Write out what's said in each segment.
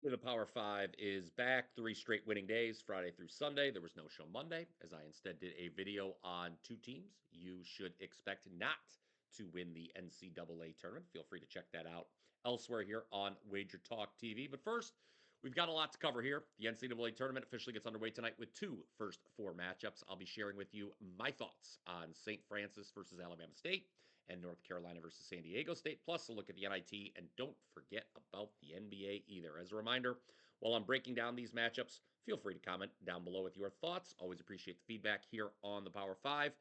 The Power Five is back. 3 straight winning days, Friday through Sunday. There was no show Monday, as I instead did a video on two teams you should expect not to win the NCAA tournament. Feel free to check that out elsewhere here on WagerTalk TV. But first, we've got a lot to cover here. The NCAA tournament officially gets underway tonight with two first four matchups. I'll be sharing with you my thoughts on St. Francis versus Alabama State and North Carolina versus San Diego State, plus a look at the NIT, and don't forget about the NBA either. As a reminder, while I'm breaking down these matchups, feel free to comment down below with your thoughts. Always appreciate the feedback here on the Power 5.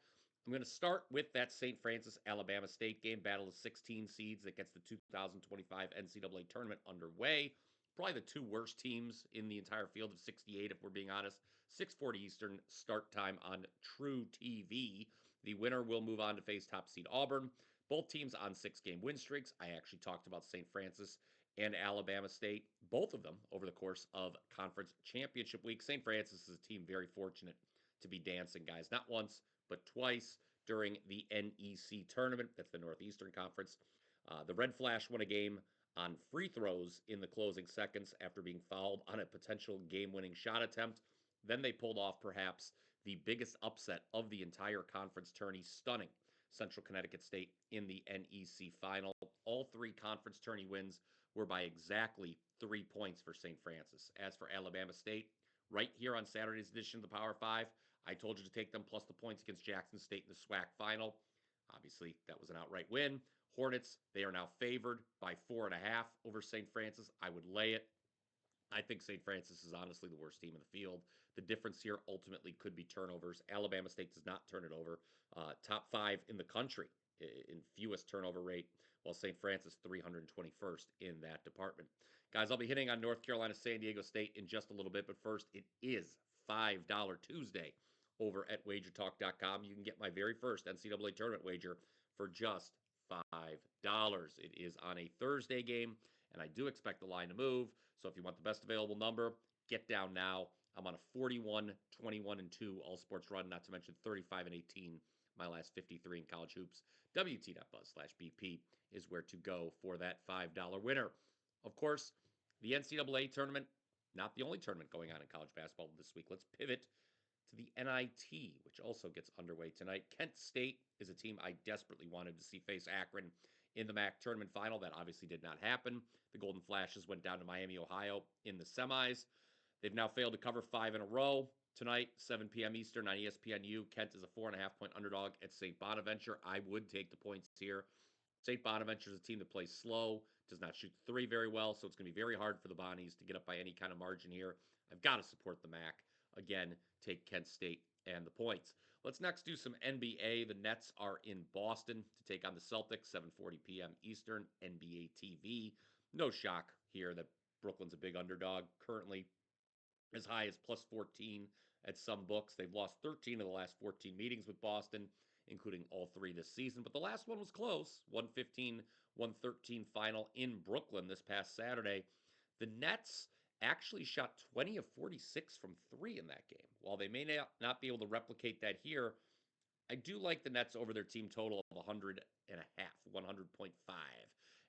I'm going to start with that St. Francis Alabama State game, battle of 16 seeds that gets the 2025 NCAA tournament underway. Probably the two worst teams in the entire field of 68, if we're being honest. 6:40 Eastern start time on True TV. The winner will move on to face top seed Auburn. Both teams on 6 game win streaks. I actually talked about St. Francis and Alabama State, both of them over the course of conference championship week. St. Francis is a team very fortunate to be dancing, guys, not once, but twice during the NEC tournament. That's the Northeastern Conference. The Red Flash won a game on free throws in the closing seconds after being fouled on a potential game winning shot attempt. Then they pulled off perhaps the biggest upset of the entire conference tourney, stunning Central Connecticut State in the NEC final. All three conference tourney wins were by exactly 3 points for St. Francis. As for Alabama State, right here on Saturday's edition of the Power 5, I told you to take them plus the points against Jackson State in the SWAC final. Obviously, that was an outright win. Hornets, they are now favored by 4.5 over St. Francis. I would lay it. I think St. Francis is honestly the worst team in the field. The difference here ultimately could be turnovers. Alabama State does not turn it over. Top 5 in the country in fewest turnover rate, while St. Francis 321st in that department. Guys, I'll be hitting on North Carolina, San Diego State in just a little bit, but first, it is $5 Tuesday over at WagerTalk.com. You can get my very first NCAA tournament wager for just $5. It is on a Thursday game, and I do expect the line to move. So if you want the best available number, get down now. I'm on a 41, 21, and 2 all sports run, not to mention 35 and 18 my last 53 in college hoops. WT.buzz/BP is where to go for that $5 winner. Of course, the NCAA tournament, not the only tournament going on in college basketball this week. Let's pivot to the NIT, which also gets underway tonight. Kent State is a team I desperately wanted to see face Akron in the MAC tournament final. That obviously did not happen. The Golden Flashes went down to Miami, Ohio in the semis. They've now failed to cover 5 in a row. Tonight, 7 p.m. Eastern on ESPNU. Kent is a 4.5-point underdog at St. Bonaventure. I would take the points here. St. Bonaventure is a team that plays slow, does not shoot the three very well, so it's going to be very hard for the Bonnies to get up by any kind of margin here. I've got to support the MAC. Again, take Kent State and the points. Let's next do some NBA. The Nets are in Boston to take on the Celtics, 7:40 p.m. Eastern, NBA TV. No shock here that Brooklyn's a big underdog, currently as high as plus 14 at some books. They've lost 13 of the last 14 meetings with Boston, including all 3 this season. But the last one was close, 115-113 final in Brooklyn this past Saturday. The Nets actually shot 20 of 46 from 3 in that game. While they may not be able to replicate that here, I do like the Nets over their team total of 100 and a half, 100.5.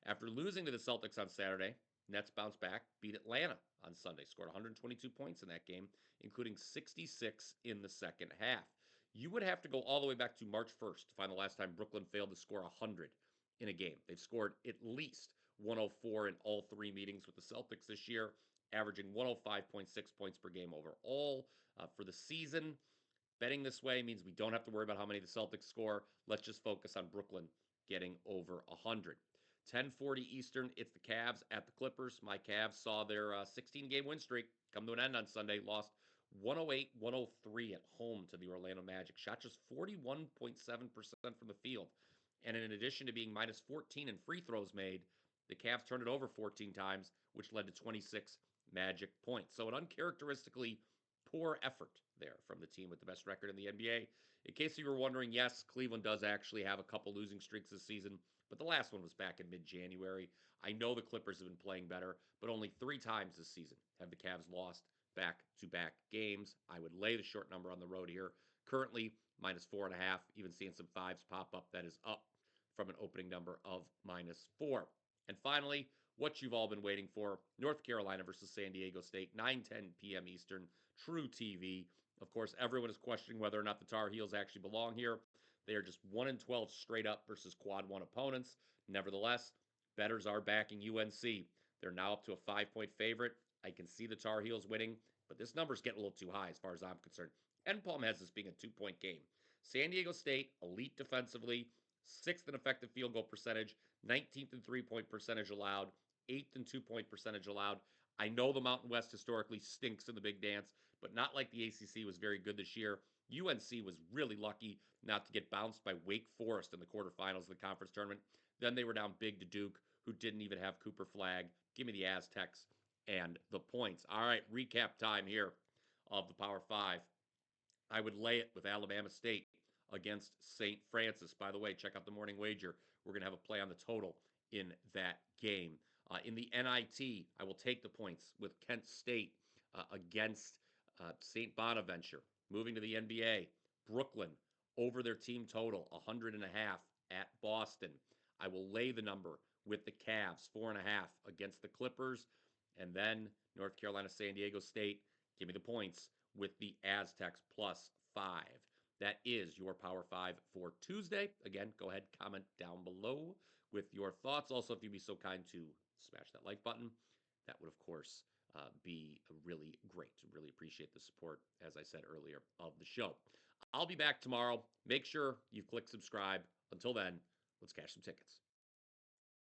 After losing to the Celtics on Saturday, Nets bounced back, beat Atlanta on Sunday, scored 122 points in that game, including 66 in the second half. You would have to go all the way back to March 1st to find the last time Brooklyn failed to score 100 in a game. They've scored at least 104 in all 3 meetings with the Celtics this year, averaging 105.6 points per game overall for the season. Betting this way means we don't have to worry about how many the Celtics score. Let's just focus on Brooklyn getting over 100. 10:40 Eastern, it's the Cavs at the Clippers. My Cavs saw their 16-game win streak come to an end on Sunday, lost 108-103 at home to the Orlando Magic. Shot just 41.7% from the field. And in addition to being minus 14 in free throws made, the Cavs turned it over 14 times, which led to 26 Magic points. So an uncharacteristically poor effort there from the team with the best record in the NBA. In case you were wondering, yes, Cleveland does actually have a couple losing streaks this season, but the last one was back in mid-January. I know the Clippers have been playing better, but only 3 times this season have the Cavs lost back-to-back games. I would lay the short number on the road here. Currently, minus 4.5, even seeing some 5s pop up. That is up from an opening number of minus 4. And finally, what you've all been waiting for. North Carolina versus San Diego State, 9:10 p.m. Eastern, True TV. Of course, everyone is questioning whether or not the Tar Heels actually belong here. They are just 1-12 straight up versus quad one opponents. Nevertheless, bettors are backing UNC. They're now up to a 5-point favorite. I can see the Tar Heels winning, but this number's getting a little too high as far as I'm concerned. NPalm has this being a 2-point game. San Diego State, elite defensively, sixth in effective field goal percentage, 19th in 3-point percentage allowed, eighth in 2-point percentage allowed. I know the Mountain West historically stinks in the big dance, but not like the ACC was very good this year. UNC was really lucky not to get bounced by Wake Forest in the quarterfinals of the conference tournament. Then they were down big to Duke, who didn't even have Cooper Flag. Give me the Aztecs and the points. All right, recap time here of the Power Five. I would lay it with Alabama State against St. Francis. By the way, check out the morning wager. We're going to have a play on the total in that game. In the NIT, I will take the points with Kent State against St. Bonaventure. Moving to the NBA, Brooklyn over their team total, 100.5 at Boston. I will lay the number with the Cavs, 4.5 against the Clippers. And then North Carolina, San Diego State. Give me the points with the Aztecs +5. That is your Power 5 for Tuesday. Again, go ahead, comment down below with your thoughts. Also, if you'd be so kind to smash that like button, that would, of course, be really great. Really appreciate the support, as I said earlier, of the show. I'll be back tomorrow. Make sure you've clicked subscribe. Until then, let's cash some tickets.